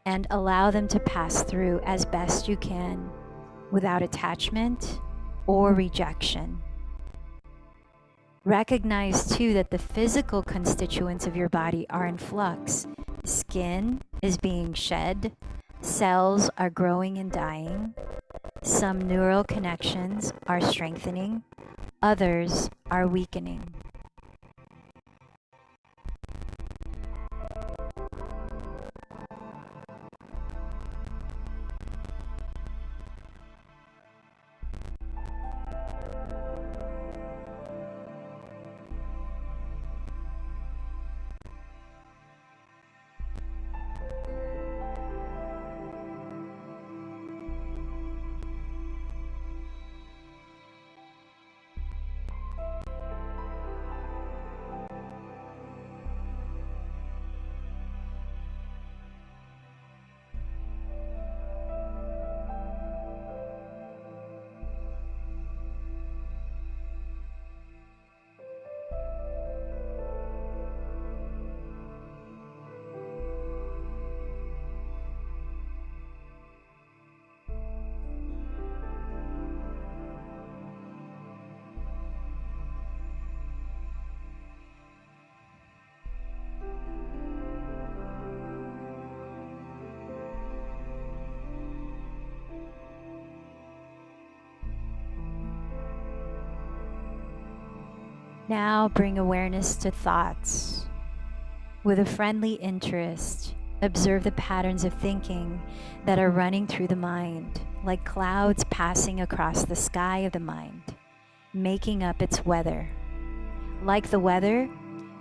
and allow them to pass through as best you can without attachment or rejection. Recognize too that the physical constituents of your body are in flux. Skin is being shed, Cells are growing and dying. Some neural connections are strengthening, others are weakening. Now bring awareness to thoughts. With a friendly interest, observe the patterns of thinking that are running through the mind, like clouds passing across the sky of the mind, making up its weather. Like the weather,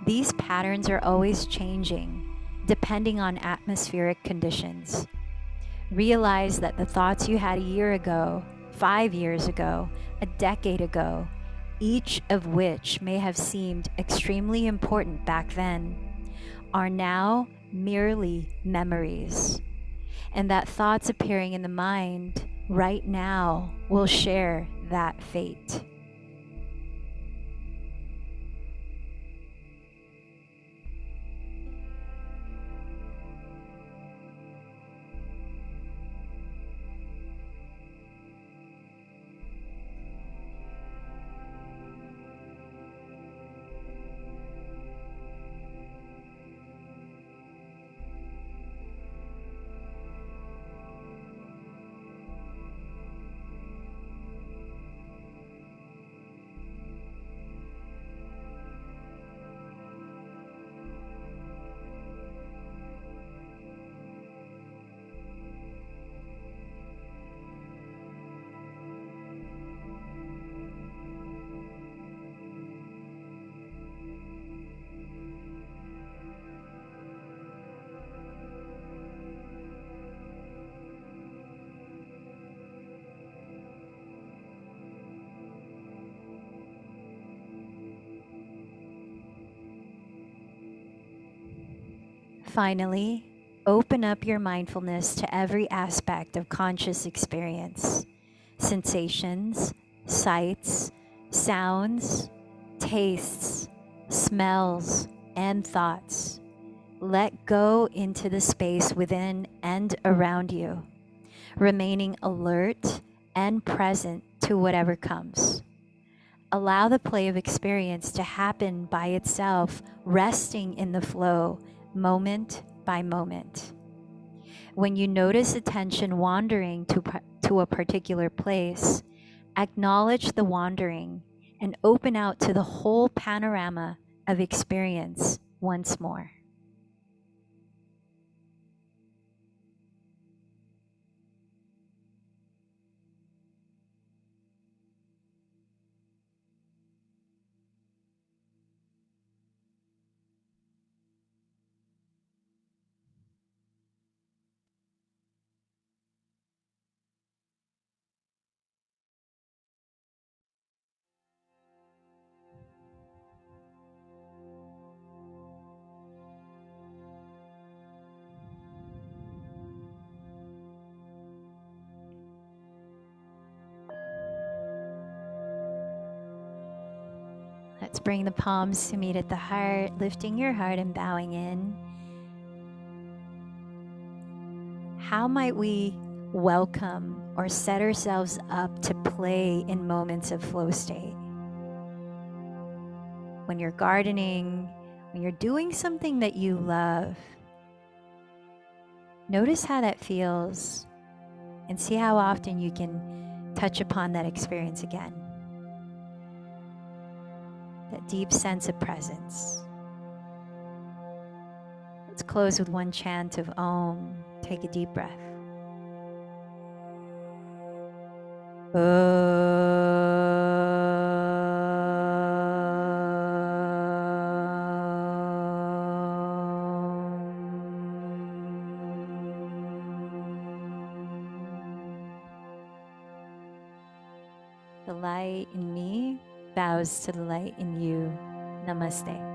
these patterns are always changing, depending on atmospheric conditions. Realize that the thoughts you had a year ago, 5 years ago, a decade ago, each of which may have seemed extremely important back then, are now merely memories. And that thoughts appearing in the mind right now will share that fate. Finally, open up your mindfulness to every aspect of conscious experience: sensations, sights, sounds, tastes, smells, and thoughts. Let go into the space within and around you, remaining alert and present to whatever comes. Allow the play of experience to happen by itself, resting in the flow, moment by moment. When you notice attention wandering to a particular place, acknowledge the wandering and open out to the whole panorama of experience once more. Let's bring the palms to meet at the heart, lifting your heart and bowing in. How might we welcome or set ourselves up to play in moments of flow state? When you're gardening, when you're doing something that you love, Notice how that feels and see how often you can touch upon that experience again. That deep sense of presence. Let's close with one chant of Om. Take a deep breath. The light in me bows to the light in you. Namaste.